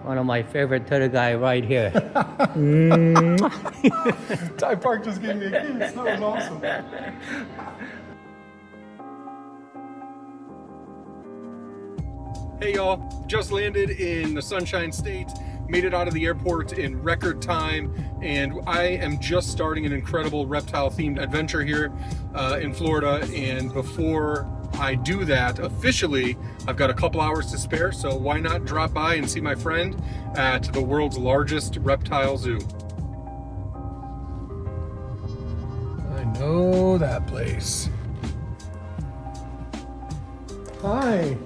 One of my favorite turtle guy right here. Ty Park just gave me a kiss. That was awesome. Hey y'all, just landed in the Sunshine State, made it out of the airport in record time, and I am just starting an incredible reptile themed adventure here in Florida. And before I do that officially, I've got a couple hours to spare, so why not drop by and see my friend at the world's largest reptile zoo. I know that place. Hi.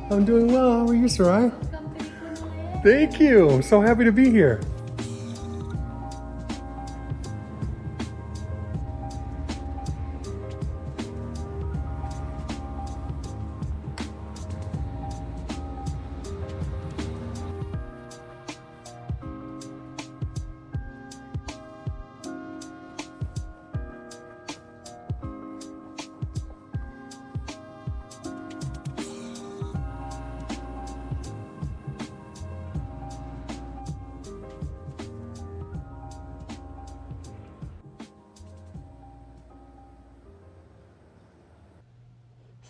I'm doing well. How are you, Sarai? Thank you. I'm so happy to be here.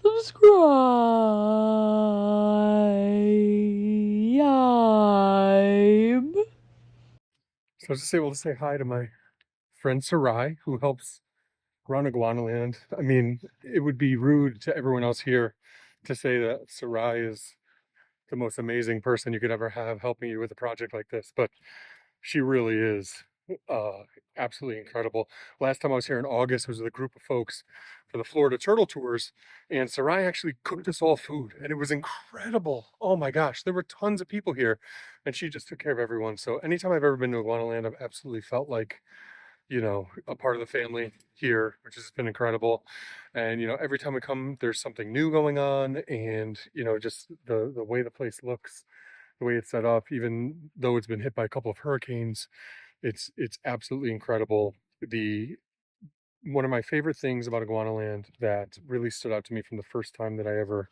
Subscribe. So I was just able to say hi to my friend Sarai, who helps run Iguanaland. I mean, it would be rude to everyone else here to say that Sarai is the most amazing person you could ever have helping you with a project like this, but she really is absolutely incredible. Last time I was here in August, it was with a group of folks for the Florida Turtle Tours, and Sarai actually cooked us all food, and it was incredible. Oh my gosh, there were tons of people here, and she just took care of everyone. So anytime I've ever been to Iguanaland, I've absolutely felt like, you know, a part of the family here, which has been incredible. And, you know, every time we come, there's something new going on, and, you know, just the way the place looks, the way it's set up, even though it's been hit by a couple of hurricanes, it's absolutely incredible. The One of my favorite things about Iguanaland that really stood out to me from the first time that I ever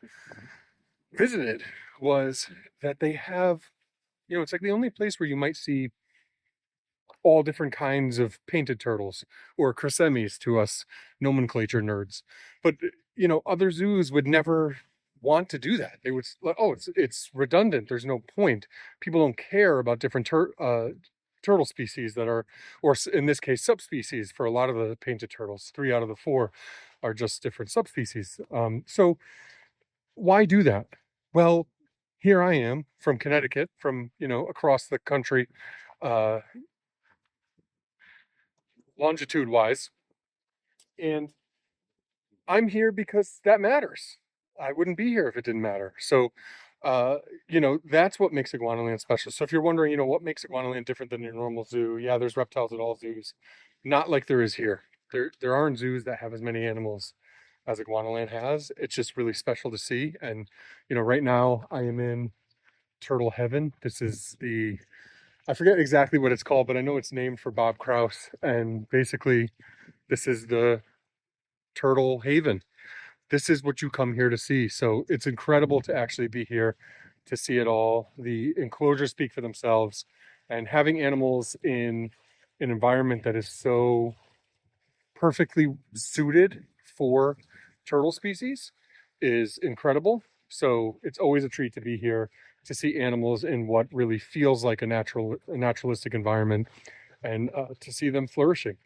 visited was that they have, you know, it's like the only place where you might see all different kinds of painted turtles, or cressemis to us nomenclature nerds. But you know, other zoos would never want to do that. They would like, oh, it's redundant. There's no point. People don't care about different turtle species that are, or in this case, subspecies for a lot of the painted turtles. 3 out of the 4 are just different subspecies. So why do that? Well, here I am from Connecticut, from, you know, across the country, uh, longitude wise, and I'm here because that matters. I wouldn't be here if it didn't matter. So, you know, that's what makes Iguanaland special. So if you're wondering, you know, what makes Iguanaland different than your normal zoo? Yeah, there's reptiles at all zoos, not like there is here. There aren't zoos that have as many animals as Iguanaland has. It's just really special to see. And, you know, right now I am in Turtle Heaven. This is I forget exactly what it's called, but I know it's named for Bob Kraus. And basically, this is the Turtle Haven. This is what you come here to see. So it's incredible to actually be here to see it all. The enclosures speak for themselves, and having animals in an environment that is so perfectly suited for turtle species is incredible. So it's always a treat to be here to see animals in what really feels like a naturalistic environment, and to see them flourishing.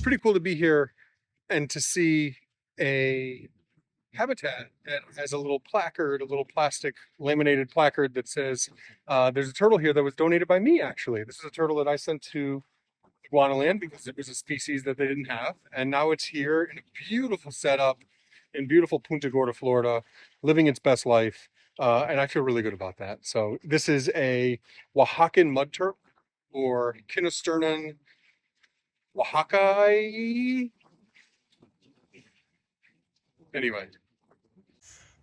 Pretty cool to be here and to see a habitat that has a little placard, a little plastic laminated placard that says, there's a turtle here that was donated by me, actually. This is a turtle that I sent to Iguanaland because it was a species that they didn't have. And now it's here in a beautiful setup in beautiful Punta Gorda, Florida, living its best life. And I feel really good about that. So this is a Oaxacan mud turtle, or Kinosternon Oaxaca. Anyway,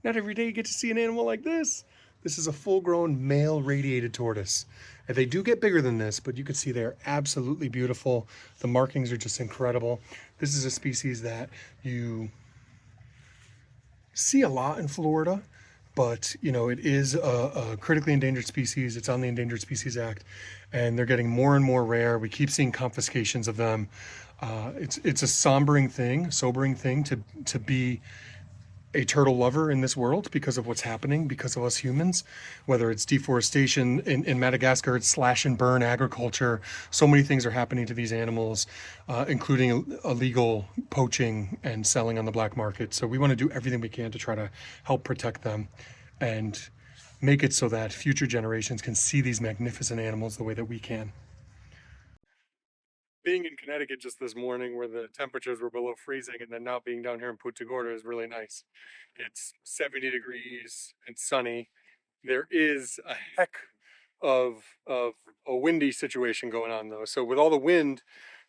not every day you get to see an animal like this. This is a full-grown male radiated tortoise. And they do get bigger than this, but you can see they're absolutely beautiful. The markings are just incredible. This is a species that you see a lot in Florida, but you know, it is a critically endangered species. It's on the Endangered Species Act, and they're getting more and more rare. We keep seeing confiscations of them. It's a sobering thing to be a turtle lover in this world because of what's happening, because of us humans, whether it's deforestation in Madagascar, it's slash and burn agriculture. So many things are happening to these animals, including illegal poaching and selling on the black market. So we want to do everything we can to try to help protect them and make it so that future generations can see these magnificent animals the way that we can. Being in Connecticut just this morning where the temperatures were below freezing, and then now being down here in Punta Gorda is really nice. It's 70 degrees and sunny. There is a heck of a windy situation going on though. So with all the wind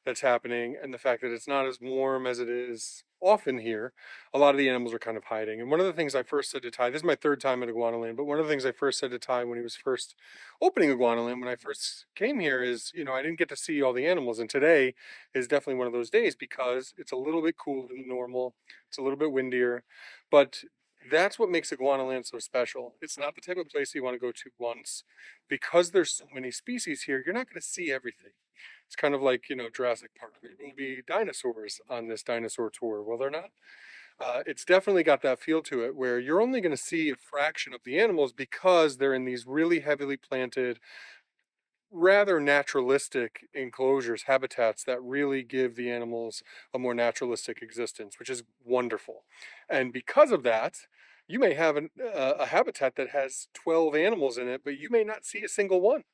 that's happening and the fact that it's not as warm as it is often here, a lot of the animals are kind of hiding. And one of the things I first said to Ty, this is my third time at Iguanaland, but one of the things I first said to Ty when he was first opening Iguanaland, when I first came here, is, you know, I didn't get to see all the animals. And today is definitely one of those days because it's a little bit cooler than normal. It's a little bit windier, but that's what makes Iguanaland so special. It's not the type of place you want to go to once. Because there's so many species here, you're not going to see everything. It's kind of like, you know, Jurassic Park. There will be dinosaurs on this dinosaur tour, will there not? It's definitely got that feel to it where you're only going to see a fraction of the animals because they're in these really heavily planted, rather naturalistic enclosures, habitats that really give the animals a more naturalistic existence, which is wonderful. And because of that, you may have a habitat that has 12 animals in it, but you may not see a single one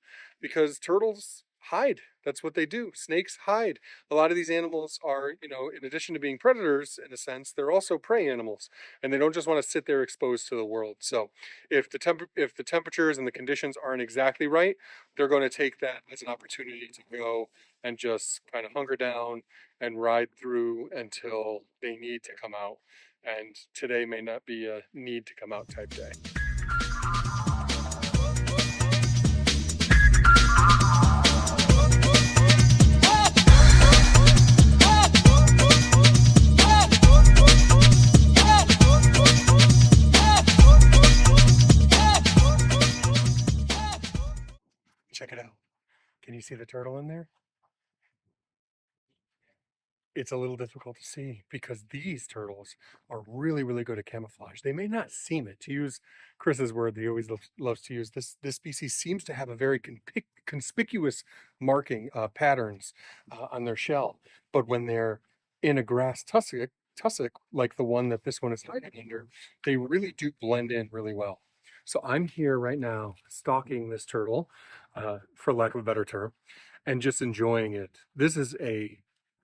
because turtles hide. That's what they do. Snakes hide. A lot of these animals are, you know, in addition to being predators, in a sense, they're also prey animals, and they don't just want to sit there exposed to the world. So if the temperatures and the conditions aren't exactly right, they're going to take that as an opportunity to go and just kind of hunker down and ride through until they need to come out. And today may not be a need to come out type day. Check it out. Can you see the turtle in there? It's a little difficult to see because these turtles are really, really good at camouflage. They may not seem it. To use Chris's word that he always loves to use, this species seems to have a very conspicuous marking patterns on their shell. But when they're in a grass tussock like the one that this one is hiding under, they really do blend in really well. So I'm here right now stalking this turtle, for lack of a better term, and just enjoying it. This is a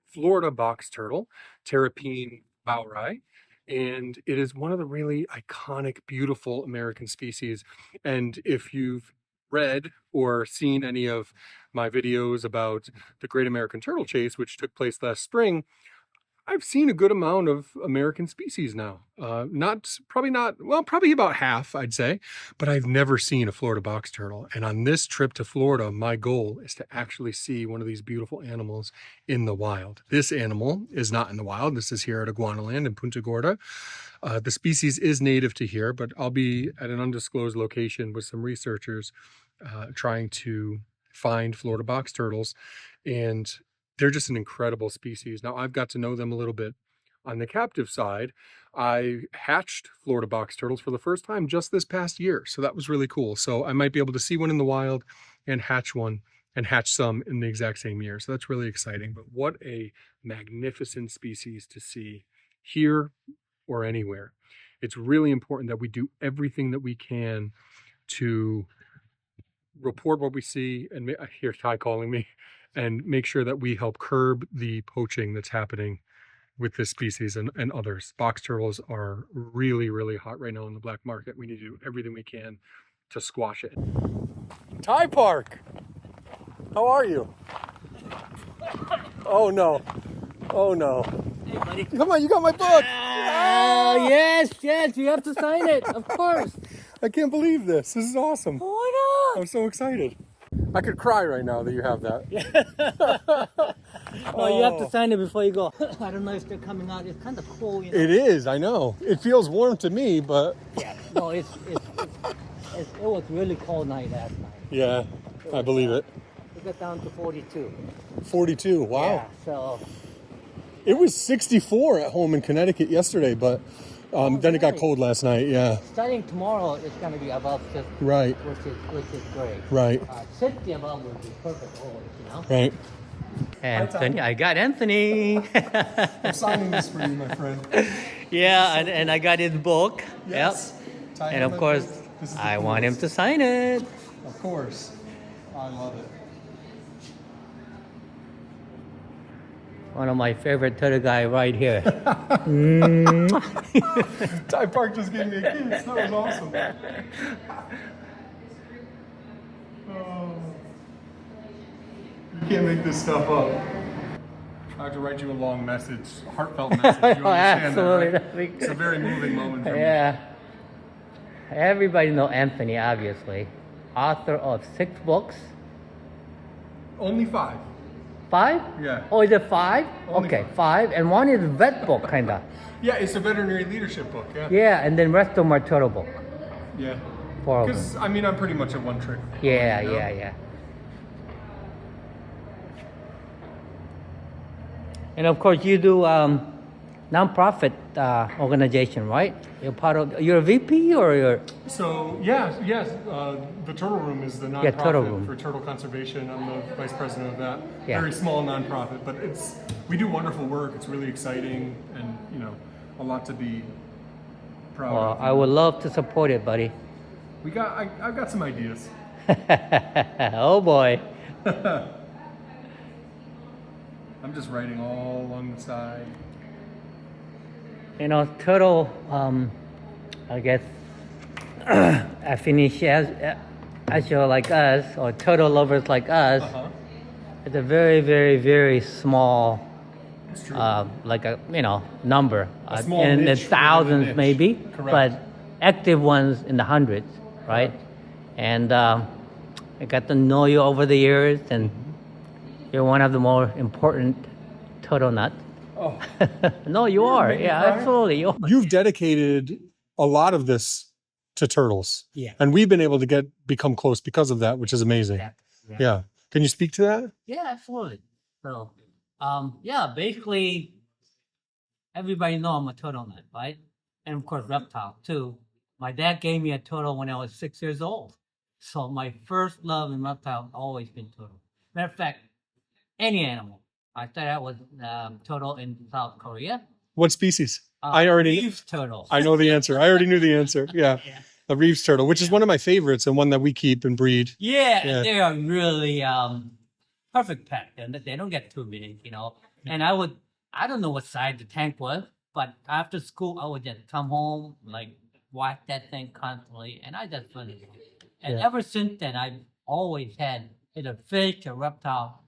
Florida box turtle, Terrapene bauri, and it is one of the really iconic, beautiful American species. And if you've read or seen any of my videos about the Great American Turtle Chase, which took place last spring, I've seen a good amount of American species now. Probably about half, I'd say, but I've never seen a Florida box turtle. And on this trip to Florida, my goal is to actually see one of these beautiful animals in the wild. This animal is not in the wild. This is here at Iguanaland in Punta Gorda. The species is native to here, but I'll be at an undisclosed location with some researchers trying to find Florida box turtles, and they're just an incredible species. Now, I've got to know them a little bit. On the captive side, I hatched Florida box turtles for the first time just this past year. So that was really cool. So I might be able to see one in the wild and hatch some in the exact same year. So that's really exciting. But what a magnificent species to see here or anywhere. It's really important that we do everything that we can to report what we see. And I hear Ty calling me. And make sure that we help curb the poaching that's happening with this species and others. Box turtles are really, really hot right now in the black market. We need to do everything we can to squash it. Ty Park! How are you? Oh no. Oh no. Hey, buddy. Come on, you got my book! Yes, you have to sign it, of course. I can't believe this. This is awesome. Why I'm so excited. I could cry right now that you have that. Well, you have to sign it before you go. I don't know if they're coming out. It's kind of cool, you know. It is, I know. It feels warm to me, but Yeah. No, it was really cold night last night. yeah, I believe it. It got down to 42. 42, wow. Yeah, so It was 64 at home in Connecticut yesterday, but then it got cold last night, yeah. starting tomorrow, it's going to be above 50. Right, Which is great. right, 50 above would be perfect always, you know. right. Anthony, I got Anthony. I'm signing this for you, my friend. Yeah, and I got his book. Yes. Yep. And of course, I want him to sign it. Of course. I love it. One of my favorite turtle guy right here. Ty Park just gave me a kiss. That was awesome. Oh. You can't make this stuff up. I have to write you a long message, heartfelt message. You understand Absolutely. that, right? It's a very moving moment for me. Yeah. Everybody know Anthony, obviously. Author of 6 books. Only 5. 5? Yeah. Oh, is it 5? Only Okay, 5. 5. And one is a vet book, kind of. Yeah, it's a veterinary leadership book, yeah. Yeah, and then rest of them are turtle book. Yeah. 4 of them. Because, I mean, I'm pretty much a one-trick. Yeah, you know? yeah. And of course, you do non-profit organization, right? You're a VP or you're? So, yes. The Turtle Room is the nonprofit Turtle Room. for turtle conservation. I'm the vice president of that. Yeah. Very small nonprofit, but we do wonderful work. It's really exciting and, a lot to be proud Well, of. I would love to support it, buddy. I've got some ideas. Oh boy. I'm just writing all along the side. Turtle, I guess, as you're like us, or turtle lovers like us, it's a very, very, very small, It's true. like a, number. A small in the niche within a thousands niche. maybe, Correct. but active ones in the hundreds, right? Correct. And I got to know you over the years, and you're one of the more important turtle nuts. Oh. No, you are. make me Yeah, cry. absolutely. You are. You've dedicated a lot of this to turtles. Yeah. And we've been able to become close because of that, which is amazing. Yeah. Can you speak to that? Yeah, absolutely. So, basically, everybody know I'm a turtle nut, right? And of course, reptile too. My dad gave me a turtle when I was 6 years old. So my first love in reptile has always been turtle. Matter of fact, any animal. I started out with turtle in South Korea. What species? I already Reeves Turtle. I know the answer. I already knew the answer. Yeah. Yeah. The Reeves Turtle, which is one of my favorites and one that we keep and breed. Yeah, they are really perfect pet. They don't get too big, And I don't know what size the tank was, but after school, I would just come home, like, watch that thing constantly, and I just finished it. And ever since then, I've always had either fish or reptile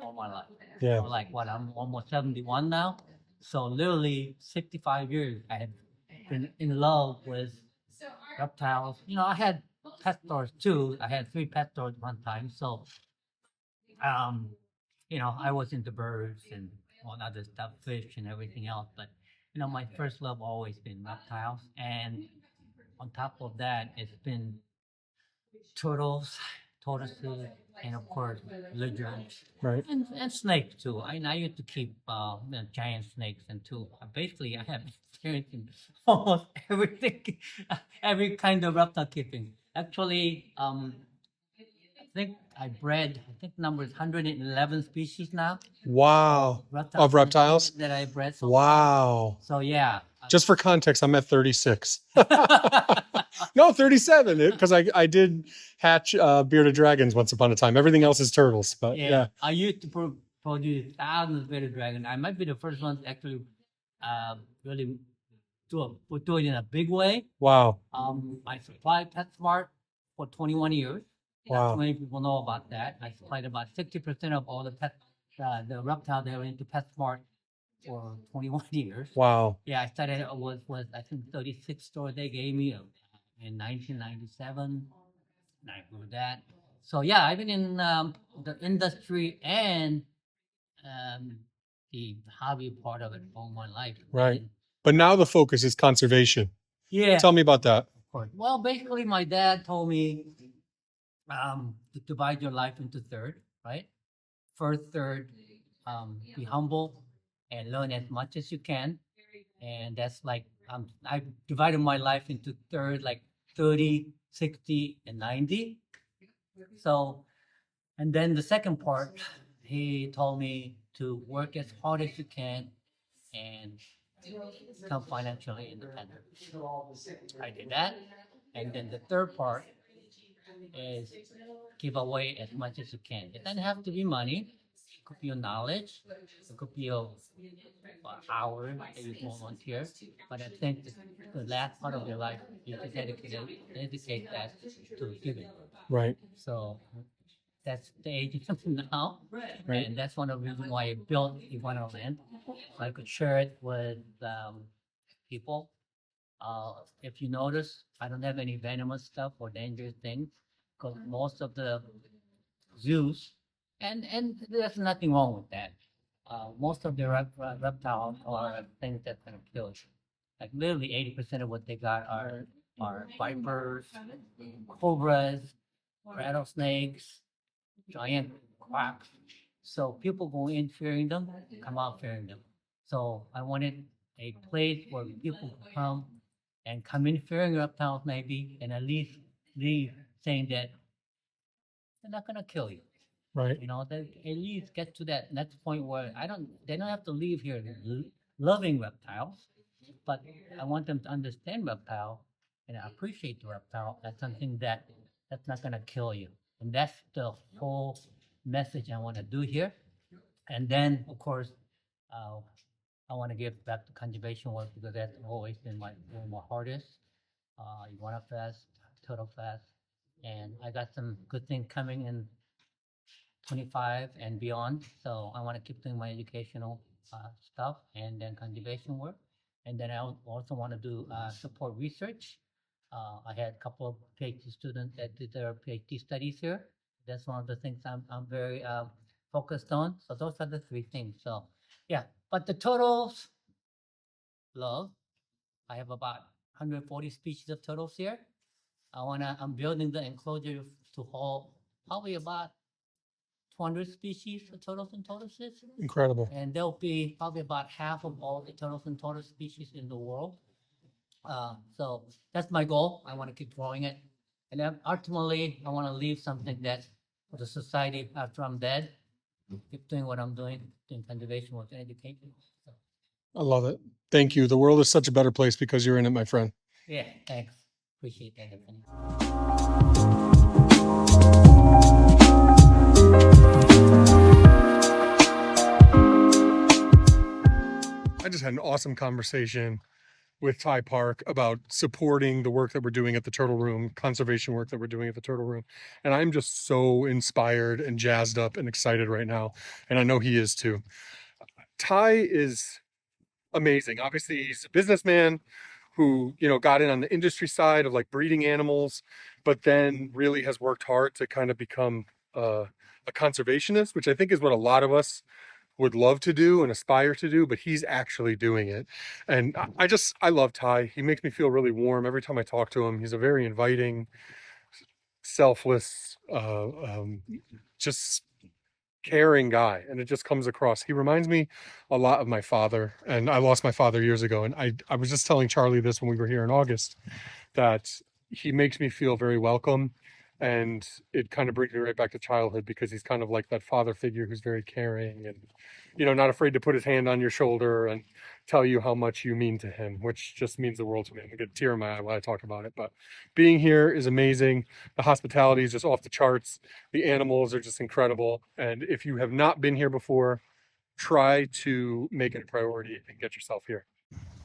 all my life. Yeah. So I'm almost 71 now. So literally 65 years I have been in love with reptiles. I had pet stores too. I had 3 pet stores one time. So, I was into birds and all other stuff, fish and everything else. But, my first love always been reptiles. And on top of that, it's been turtles, tortoises, and of course, lizards. Right. And snakes too. I used to keep giant snakes and too. Basically, I have experience in almost everything, every kind of reptile keeping. Actually, I think number is 111 species now. Wow. Of reptiles? That I bred. So Wow. So yeah. Just for context, I'm at 36. No, 37, because I did hatch bearded dragons once upon a time. Everything else is turtles, but yeah. I used to produce thousands of bearded dragons. I might be the first one to actually really do it in a big way. Wow. I supplied PetSmart for 21 years. Wow. Not many people know about that. I supplied about 60% of all the the reptiles that were into PetSmart for 21 years. Wow. Yeah, I started with I think 36 stores. They gave me in 1997. And I grew that. So yeah, I've been in the industry and um, the hobby part of it all my life. Right. And But now the focus is conservation. yeah, Tell me about that. of course. Well, basically, my dad told me to divide your life into third, right? First third, be humble and learn as much as you can. And that's like, I divided my life into third, like 30, 60, and 90. So, and then the second part, he told me to work as hard as you can and become financially independent. I did that. And then the third part is give away as much as you can. It doesn't have to be money. It could be your knowledge. It could be your hour that you volunteer. But I think the last part of your life, you should dedicate that to giving. Right. So that's the age I'm now. Right. And that's one of the reasons why I built Iguanaland. So I could share it with people. If you notice, I don't have any venomous stuff or dangerous things because most of the zoos, and there's nothing wrong with that. Most of the reptiles are things that can kill you. Like literally 80% of what they got are vipers, cobras, rattlesnakes, giant quacks. So people go in fearing them, come out fearing them. So I wanted a place where people could come in fearing reptiles maybe, and at least leave saying that they're not gonna kill you. Right. You know, they at least get to that next point where they don't have to leave here loving reptiles, but I want them to understand reptile and appreciate the reptile as something that's not gonna kill you. And that's the whole message I want to do here. And then, of course, uh, I want to give back to conservation work because that's always been where my heart is. Iguana Fest, Turtle Fest, and I got some good things coming in 25 and beyond. So I want to keep doing my educational stuff and then conservation work. And then I also want to do support research. I had a couple of PhD students that did their PhD studies here. That's one of the things I'm very focused on. So those are the three things. So yeah, but the turtles love. I have about 140 species of turtles here. I'm building the enclosure to hold probably about 200 species of turtles and tortoises. Incredible. And there'll be probably about half of all the turtles and tortoise species in the world. So that's my goal. I want to keep growing it. And then ultimately, I want to leave something that for the society after I'm dead, keep doing what I'm doing conservation work and education. So, I love it. Thank you. The world is such a better place because you're in it, my friend. yeah, thanks. Appreciate that, Anthony. I just had an awesome conversation with Ty Park about supporting the work that we're doing at the Turtle Room, conservation work that we're doing at the Turtle Room. And I'm just so inspired and jazzed up and excited right now. And I know he is too. Ty is amazing. Obviously, he's a businessman who, got in on the industry side of like breeding animals, but then really has worked hard to kind of become a conservationist, which I think is what a lot of us would love to do and aspire to do, but he's actually doing it. And I love Ty. He makes me feel really warm every time I talk to him. He's a very inviting, selfless, just caring guy, and it just comes across. He reminds me a lot of my father, and I lost my father years ago, and I was just telling Charlie this when we were here in August, that he makes me feel very welcome, and it kind of brings me right back to childhood because he's kind of like that father figure who's very caring and not afraid to put his hand on your shoulder and tell you how much you mean to him, which just means the world to me. I get a tear in my eye when I talk about it. But being here is amazing. The hospitality is just off the charts. The animals are just incredible. And if you have not been here before, try to make it a priority and get yourself here.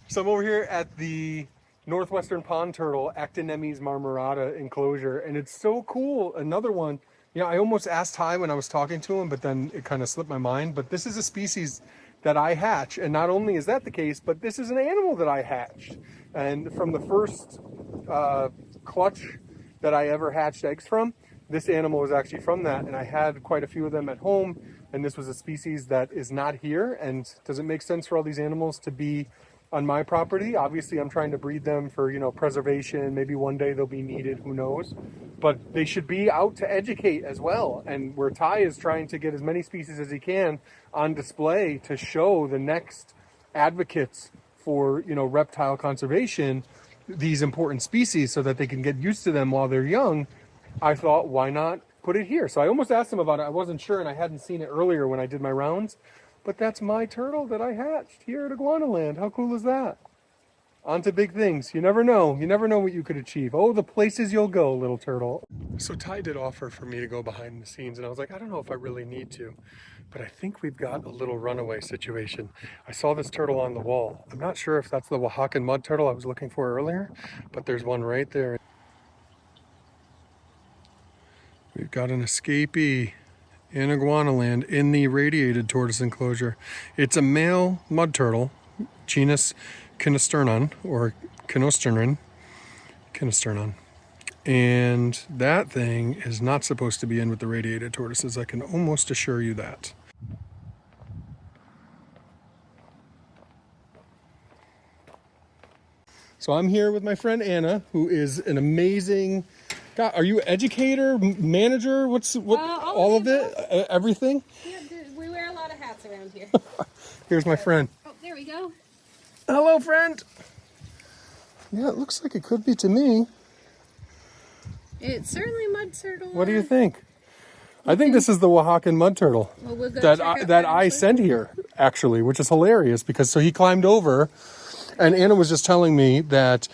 So I'm over here at the Northwestern Pond Turtle Actinemes marmorata enclosure, and it's so cool. Another one. I almost asked Ty when I was talking to him, but then it kind of slipped my mind. But this is a species that I hatch, and not only is that the case, but this is an animal that I hatched. And from the first clutch that I ever hatched eggs from. This animal was actually from that, and I had quite a few of them at home, and this was a species that is not here. And does it make sense for all these animals to be on my property? Obviously, I'm trying to breed them for, you know, preservation. Maybe one day they'll be needed, who knows? But they should be out to educate as well. And where Ty is trying to get as many species as he can on display to show the next advocates for, you know, reptile conservation these important species so that they can get used to them while they're young, I thought, why not put it here? So I almost asked him about it. I wasn't sure, and I hadn't seen it earlier when I did my rounds. But that's my turtle that I hatched here at Iguanaland. How cool is that? On to big things. You never know. You never know what you could achieve. Oh, the places you'll go, little turtle. So Ty did offer for me to go behind the scenes, and I was like, I don't know if I really need to. But I think we've got a little runaway situation. I saw this turtle on the wall. I'm not sure if that's the Oaxacan mud turtle I was looking for earlier, but there's one right there. We've got an escapee in Iguanaland in the radiated tortoise enclosure. It's a male mud turtle, genus Kinosternon or Kinosternon. And that thing is not supposed to be in with the radiated tortoises. I can almost assure you that. So I'm here with my friend Anna, who is an amazing. God, are you educator, manager? All of it? Everything? Yeah, we wear a lot of hats around here. Here's my friend. Oh, there we go. Hello, friend. Yeah, it looks like it could be to me. It's certainly mud turtle. What do you think? I think this is the Oaxacan mud turtle Well, we'll go that check out that I sent here, actually, which is hilarious because so he climbed over, and Anna was just telling me that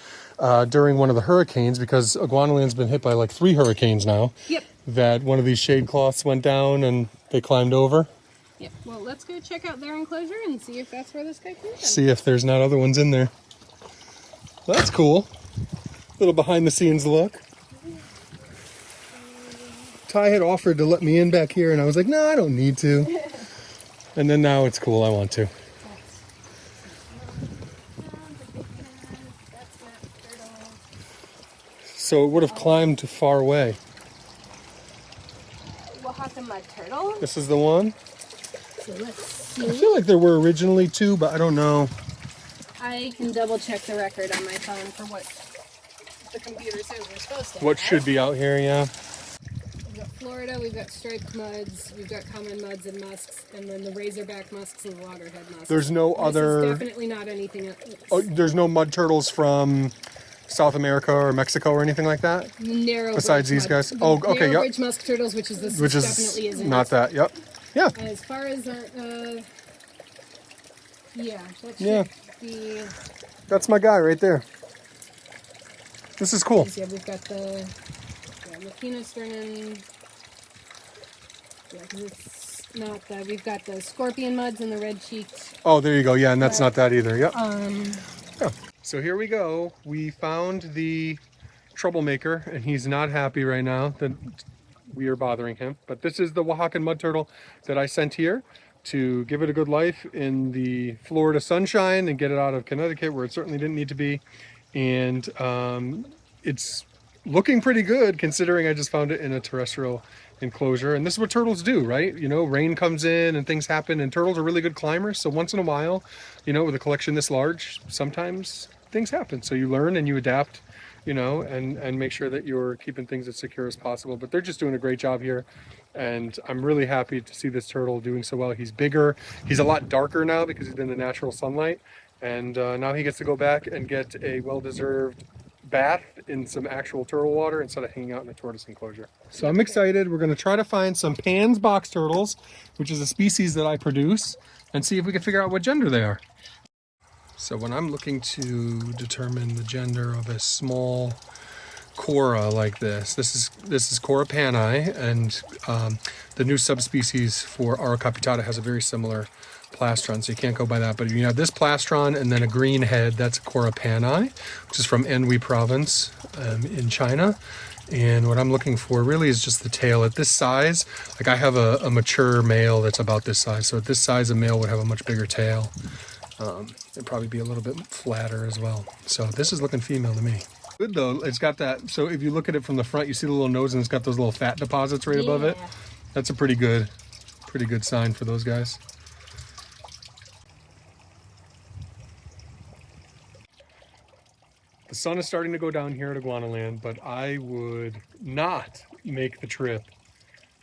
during one of the hurricanes, because Iguanaland's been hit by like 3 hurricanes now. Yep. That one of these shade cloths went down and they climbed over. Yep. Well, let's go check out their enclosure and see if that's where this guy comes from. See if there's not other ones in there. That's cool. Little behind the scenes look. Ty had offered to let me in back here, and I was like, no, I don't need to. And then now it's cool, I want to. So it would have climbed far away. Oaxacan mud turtle. This is the one? So let's I see. feel like there were originally 2, but I don't know. I can double check the record on my phone for what the computer says we're supposed to What have. should be out here, yeah. We've got Florida, we've got striped muds, we've got common muds and musks, and then the razorback musks and the loggerhead musks. There's no This other... is definitely not anything else. Oh, there's no mud turtles from South America or Mexico or anything like that? Narrow Besides bridge these mud- guys? Oh, okay, narrow yep. bridge musk turtles, which is this Which definitely is isn't. not that, yep. Yeah, As far as yeah, that should Yeah. be. that's my guy right there. This is cool. Yeah, we've got the Machinosternon. Yeah, because it's not the. We've got the scorpion muds and the red cheeked. Oh, there you go. Yeah, and that's not that either. Yep. Um, Yeah. So here we go. We found the troublemaker, and he's not happy right now that we are bothering him. But this is the Oaxacan mud turtle that I sent here to give it a good life in the Florida sunshine and get it out of Connecticut, where it certainly didn't need to be. And it's looking pretty good considering I just found it in a terrestrial enclosure. And this is what turtles do, right? You know, rain comes in and things happen, and turtles are really good climbers. So once in a while, you know, with a collection this large, sometimes things happen. So you learn and you adapt, you know, and make sure that you're keeping things as secure as possible. But they're just doing a great job here. And I'm really happy to see this turtle doing so well. He's bigger. He's a lot darker now because he's in the natural sunlight. And now he gets to go back and get a well-deserved bath in some actual turtle water instead of hanging out in a tortoise enclosure. So I'm excited. We're going to try to find some Pan's box turtles, which is a species that I produce, and see if we can figure out what gender they are. So when I'm looking to determine the gender of a small Cora like this is Cora pani, and the new subspecies for Aura capitata has a very similar plastron, so you can't go by that. But you have this plastron and then a green head, that's Cora pani, which is from Anhui province in China. And what I'm looking for really is just the tail at this size. Like I have a mature male that's about this size, so at this size a male would have a much bigger tail. It'd probably be a little bit flatter as well. So this is looking female to me. Good though, it's got that, so if you look at it from the front, you see the little nose and it's got those little fat deposits right above it. Yeah. That's a pretty good sign for those guys. The sun is starting to go down here at Iguanaland, but I would not make the trip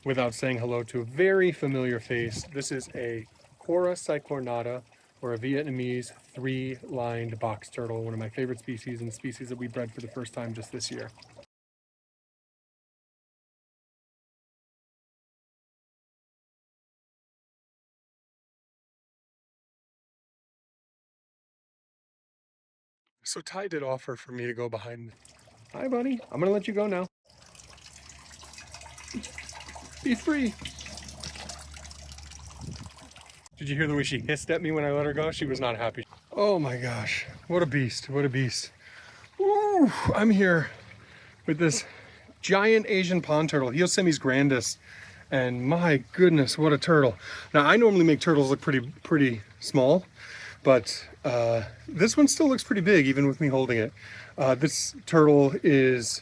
without saying hello to a very familiar face. This is a Cora cycornata, or a Vietnamese three-lined box turtle, one of my favorite species and species that we bred for the first time just this year. So Ty did offer for me to go behind. Hi, buddy. I'm gonna let you go now. Be free. Did you hear the way she hissed at me when I let her go? She was not happy. Oh my gosh, what a beast, what a beast. Ooh, I'm here with this giant Asian pond turtle, Hyosemys grandis, and my goodness, what a turtle. Now, I normally make turtles look pretty small, but this one still looks pretty big, even with me holding it. This turtle is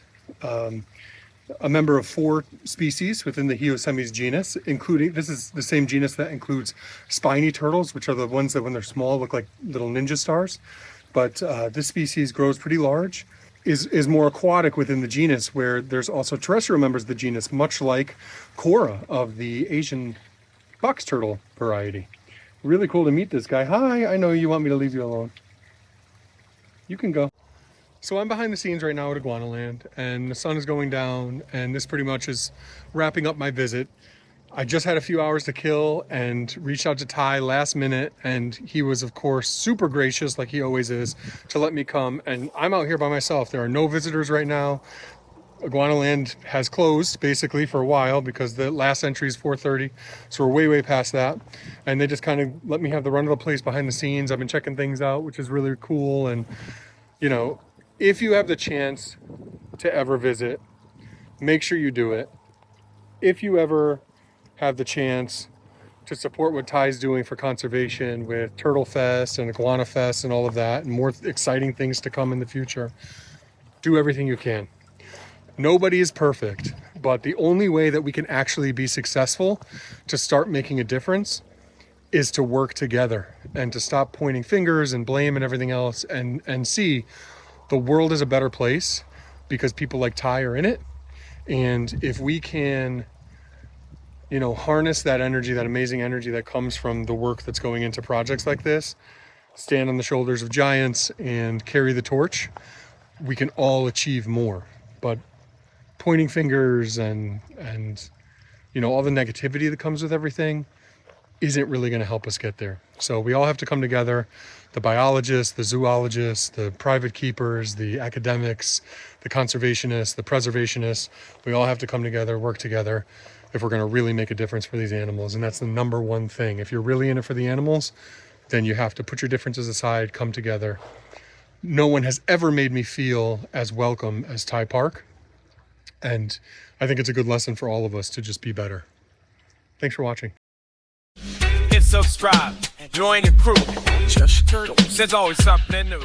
a member of 4 species within the Hyosemys genus, including, this is the same genus that includes spiny turtles, which are the ones that when they're small look like little ninja stars. But this species grows pretty large, is more aquatic within the genus, where there's also terrestrial members of the genus, much like Cora of the Asian box turtle variety. Really cool to meet this guy. Hi, I know you want me to leave you alone. You can go. So I'm behind the scenes right now at Iguanaland, and the sun is going down, and this pretty much is wrapping up my visit. I just had a few hours to kill and reached out to Ty last minute, and he was, of course, super gracious, like he always is, to let me come. And I'm out here by myself. There are no visitors right now. Iguanaland has closed basically for a while because the last entry is 4:30, so we're way past that. And they just kind of let me have the run of the place behind the scenes. I've been checking things out, which is really cool. And you know, if you have the chance to ever visit, make sure you do it. If you ever have the chance to support what Ty's doing for conservation with Turtle Fest and Iguana Fest and all of that, and more exciting things to come in the future, do everything you can. Nobody is perfect, but the only way that we can actually be successful to start making a difference is to work together and to stop pointing fingers and blame and everything else, and see the world is a better place because people like Ty are in it. And if we can, you know, harness that energy, that amazing energy that comes from the work that's going into projects like this, stand on the shoulders of giants and carry the torch, we can all achieve more. But pointing fingers and you know, all the negativity that comes with everything isn't really going to help us get there. So we all have to come together, the biologists, the zoologists, the private keepers, the academics, the conservationists, the preservationists. We all have to come together, work together if we're going to really make a difference for these animals. And that's the number one thing. If you're really in it for the animals, then you have to put your differences aside, come together. No one has ever made me feel as welcome as Ty Park. And I think it's a good lesson for all of us to just be better. Thanks for watching. Hit subscribe, join the crew. JusThoughts, there's always something new.